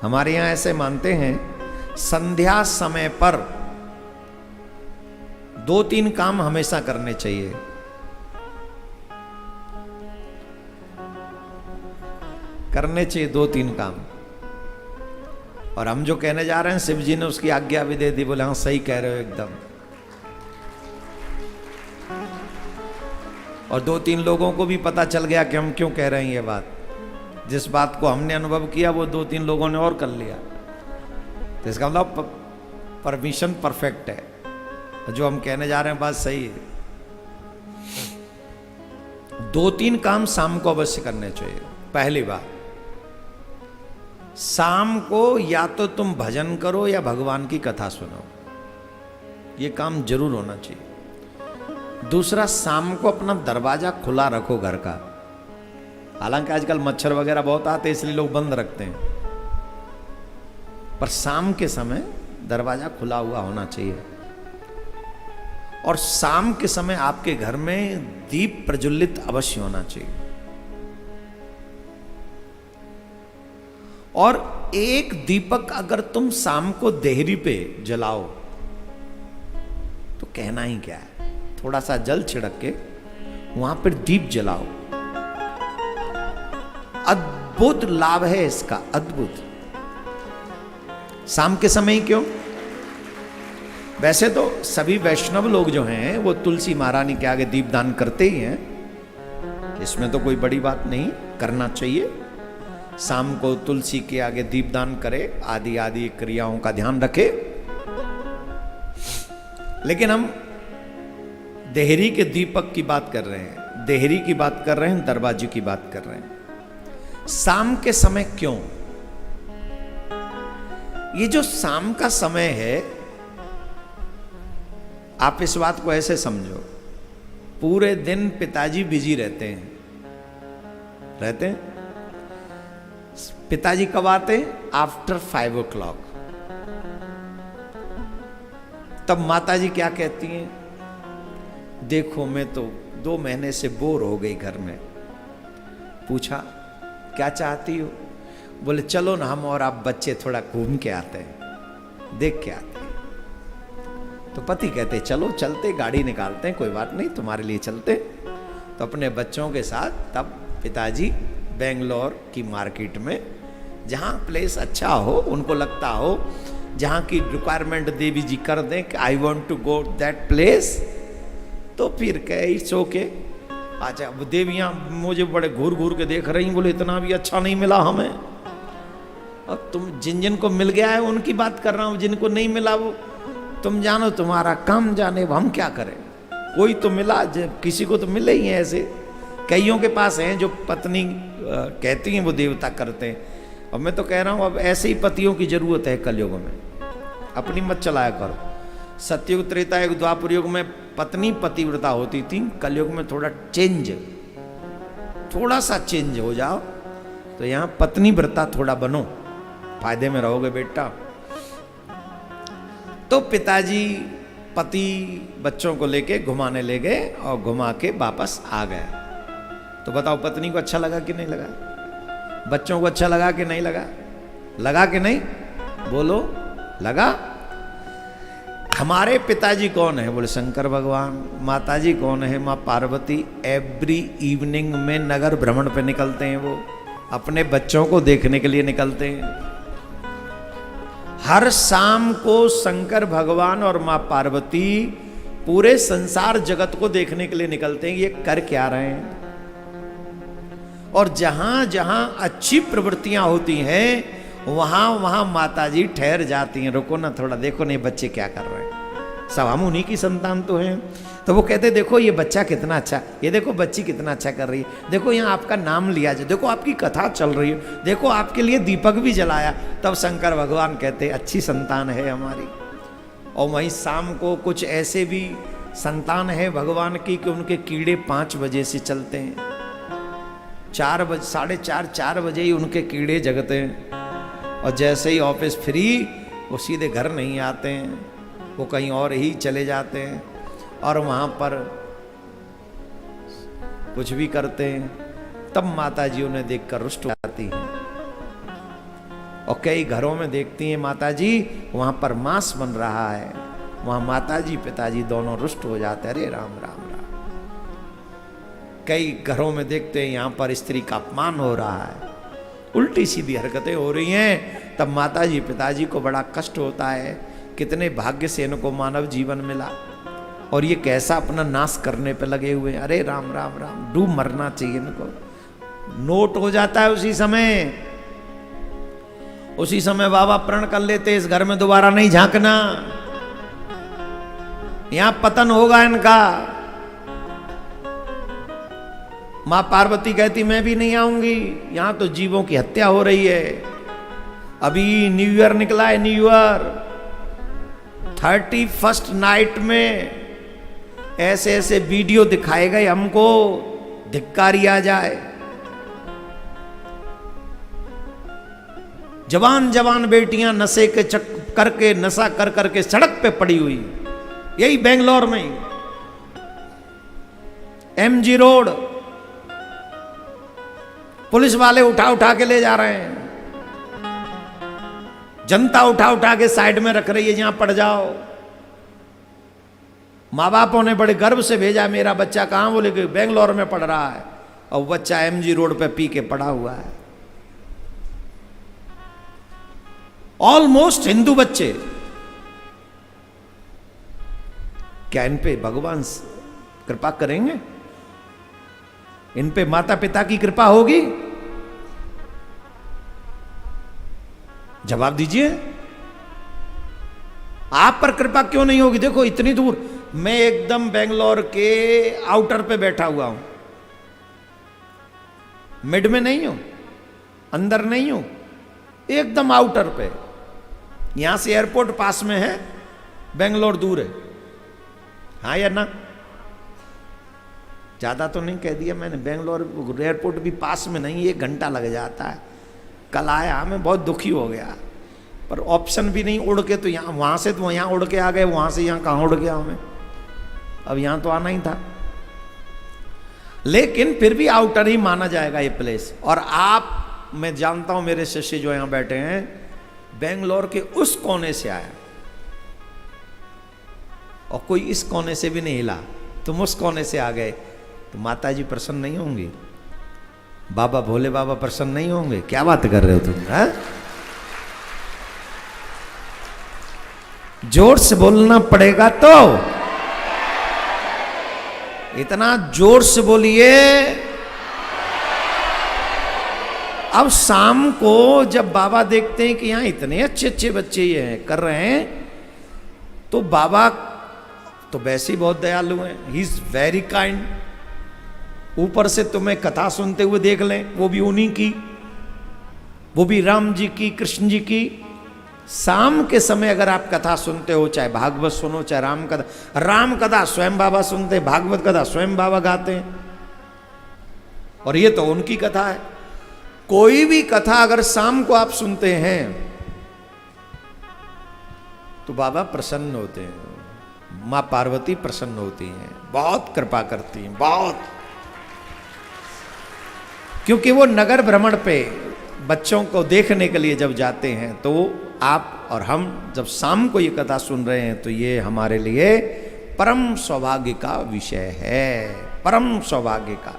हमारे यहां ऐसे मानते हैं संध्या समय पर 2-3 काम हमेशा करने चाहिए। करने चाहिए 2-3 काम। और हम जो कहने जा रहे हैं शिव जी ने उसकी आज्ञा भी दे दी। बोले हाँ सही कह रहे हो एकदम। और 2-3 लोगों को भी पता चल गया कि हम क्यों कह रहे हैं ये बात। जिस बात को हमने अनुभव किया वो 2-3 लोगों ने और कर लिया। तो इसका मतलब परमिशन परफेक्ट है। जो हम कहने जा रहे हैं बात सही है। 2-3 काम शाम को अवश्य करने चाहिए। पहली बात, शाम को या तो तुम भजन करो या भगवान की कथा सुनो। ये काम जरूर होना चाहिए। दूसरा, शाम को अपना दरवाजा खुला रखो घर का। हालांकि आजकल मच्छर वगैरह बहुत आते हैं इसलिए लोग बंद रखते हैं, पर शाम के समय दरवाजा खुला हुआ होना चाहिए। और शाम के समय आपके घर में दीप प्रज्वलित अवश्य होना चाहिए। और एक दीपक अगर तुम शाम को देहरी पे जलाओ तो कहना ही क्या है। थोड़ा सा जल छिड़क के वहां पर दीप जलाओ। अद्भुत लाभ है इसका, अद्भुत। शाम के समय ही क्यों? वैसे तो सभी वैष्णव लोग जो हैं वो तुलसी महारानी के आगे दीपदान करते ही हैं। इसमें तो कोई बड़ी बात नहीं, करना चाहिए। शाम को तुलसी के आगे दीपदान करे, आदि आदि क्रियाओं का ध्यान रखे। लेकिन हम देहरी के दीपक की बात कर रहे हैं, देहरी की बात कर रहे हैं, दरवाजे की बात कर रहे हैं। शाम के समय क्यों? ये जो शाम का समय है, आप इस बात को ऐसे समझो, पूरे दिन पिताजी बिजी रहते हैं। पिताजी कब आते हैं? After 5 o'clock। तब माताजी क्या कहती हैं? देखो मैं तो 2 महीने से बोर हो गई घर में। पूछा क्या चाहती हो? बोले चलो ना हम और आप बच्चे थोड़ा घूम के आते हैं, देख के आते हैं। तो पति कहते चलो चलते, गाड़ी निकालते हैं, कोई बात नहीं तुम्हारे लिए चलते। तो अपने बच्चों के साथ तब पिताजी बेंगलोर की मार्केट में, जहाँ प्लेस अच्छा हो, उनको लगता हो जहाँ की रिक्वायरमेंट देवी जी कर दें कि I want to go that place, तो फिर कहे इट्स ओके। अच्छा, वो देवियाँ मुझे बड़े घूर घूर के देख रही, बोले इतना भी अच्छा नहीं मिला हमें। और तुम जिन जिन को मिल गया है उनकी बात कर रहा हूँ, जिनको नहीं मिला वो तुम जानो, तुम्हारा काम जाने, हम क्या करें। कोई तो मिला, किसी को तो मिले ही हैं। ऐसे कईयों के पास हैं जो पत्नी कहती हैं वो देवता करते हैं। और मैं तो कह रहा हूँ अब ऐसे ही पतियों की जरूरत है कलयुग में। अपनी मत चलाया करो। सतयुग, त्रेता युग, द्वापर युग में पत्नी पतिव्रता होती थी। कलयुग में थोड़ा सा चेंज हो जाओ तो यहाँ पत्नी व्रता थोड़ा बनो, फायदे में रहोगे बेटा। तो पिताजी पति बच्चों को लेके घुमाने ले गए और घुमा के वापस आ गए। तो बताओ पत्नी को अच्छा लगा कि नहीं लगा? बच्चों को अच्छा लगा कि नहीं लगा? लगा कि नहीं? बोलो, लगा? हमारे पिताजी कौन है? बोले शंकर भगवान। माताजी कौन है? माँ पार्वती। एवरी इवनिंग में नगर भ्रमण पे निकलते हैं, वो अपने बच्चों को देखने के लिए निकलते हैं। हर शाम को शंकर भगवान और माँ पार्वती पूरे संसार जगत को देखने के लिए निकलते हैं। ये कर क्या रहे हैं? और जहां जहां अच्छी प्रवृत्तियां होती हैं वहां वहां माताजी ठहर जाती हैं। रुको ना थोड़ा, देखो नहीं बच्चे क्या कर रहे हैं, सब हम उन्हीं की संतान तो हैं। तो वो कहते देखो ये बच्चा कितना अच्छा, ये देखो बच्ची कितना अच्छा कर रही है, देखो यहाँ आपका नाम लिया जाए, देखो आपकी कथा चल रही है, देखो आपके लिए दीपक भी जलाया। तब शंकर भगवान कहते अच्छी संतान है हमारी। और वहीं शाम को कुछ ऐसे भी संतान है भगवान की कि उनके कीड़े 5 बजे से चलते हैं। 4 बजे, 4:30 बजे ही उनके कीड़े जगते हैं। और जैसे ही ऑफिस फ्री, वो सीधे घर नहीं आते हैं, वो कहीं और ही चले जाते हैं और वहाँ पर कुछ भी करते हैं। तब माता जी उन्हें देखकर रुष्ट हो जाती हैं। और कई घरों में देखती हैं माता जी, वहां पर मांस बन रहा है, वहां माता जी पिताजी दोनों रुष्ट हो जाते हैं, अरे राम राम राम। कई घरों में देखते हैं यहां पर स्त्री का अपमान हो रहा है, उल्टी सीधी हरकतें हो रही हैं, तब माता जी पिताजी को बड़ा कष्ट होता है, कितने भाग्य से इनको मानव जीवन मिला और ये कैसा अपना नाश करने पे लगे हुए, अरे राम राम राम, डूब मरना चाहिए इनको। नोट हो जाता है उसी समय, उसी समय बाबा प्रण कर लेते, इस घर में दोबारा नहीं झांकना, यहां पतन होगा इनका। मां पार्वती कहती मैं भी नहीं आऊंगी, यहां तो जीवों की हत्या हो रही है। अभी न्यू ईयर निकला है, न्यू ईयर 31st नाइट में ऐसे ऐसे वीडियो दिखाए गए हमको, धिक्कारी आ जाए। जवान जवान बेटियां नशे के चक्कर के नशा कर करके सड़क पे पड़ी हुई, यही बेंगलोर में MG रोड, पुलिस वाले उठा उठा के ले जा रहे हैं, जनता उठा उठा के साइड में रख रही है, जहां पड़ जाओ। माँ बापों ने बड़े गर्व से भेजा, मेरा बच्चा कहां, बोले कि बेंगलोर में पढ़ रहा है, और बच्चा MG रोड पे पी के पड़ा हुआ है। ऑलमोस्ट हिंदू बच्चे, क्या इन पे भगवान कृपा करेंगे? इन पे माता पिता की कृपा होगी? जवाब दीजिए, आप पर कृपा क्यों नहीं होगी? देखो इतनी दूर, मैं एकदम बेंगलोर के आउटर पे बैठा हुआ हूं, मिड में नहीं हूं, अंदर नहीं हूं, एकदम आउटर पे। यहां से एयरपोर्ट पास में है, बेंगलोर दूर है, हाँ या ना? ज्यादा तो नहीं कह दिया मैंने, बेंगलोर एयरपोर्ट भी पास में नहीं, 1 घंटा लग जाता है। कल आया, मैं बहुत दुखी हो गया, पर ऑप्शन भी नहीं, उड़ के तो यहाँ, वहां से तो यहाँ उड़ के आ गए, वहां से यहाँ कहाँ उड़ गया हमें, अब यहाँ तो आना ही था। लेकिन फिर भी आउटर ही माना जाएगा ये प्लेस। और आप, मैं जानता हूं मेरे शिष्य जो यहां बैठे हैं, बेंगलोर के उस कोने से आया, और कोई इस कोने से भी नहीं हिला, तुम उस कोने से आ गए, तो माता जी प्रसन्न नहीं होंगी? बाबा भोले बाबा प्रसन्न नहीं होंगे? क्या बात कर रहे हो तुम, है? जोर से बोलना पड़ेगा, तो इतना जोर से बोलिए। अब शाम को जब बाबा देखते हैं कि यहां इतने अच्छे अच्छे बच्चे ये कर रहे हैं, तो बाबा तो वैसे ही बहुत दयालु हैं, ही इज वेरी काइंड। ऊपर से तुम्हें कथा सुनते हुए देख लें, वो भी उन्हीं की, वो भी राम जी की, कृष्ण जी की। शाम के समय अगर आप कथा सुनते हो, चाहे भागवत सुनो, चाहे राम कथा स्वयं बाबा सुनते, भागवत कथा स्वयं बाबा गाते हैं, और ये तो उनकी कथा है। कोई भी कथा अगर शाम को आप सुनते हैं तो बाबा प्रसन्न होते हैं, मां पार्वती प्रसन्न होती हैं, बहुत कृपा करती हैं, बहुत। क्योंकि वो नगर भ्रमण पे बच्चों को देखने के लिए जब जाते हैं, तो आप और हम जब शाम को ये कथा सुन रहे हैं, तो ये हमारे लिए परम सौभाग्य का विषय है, परम सौभाग्य का।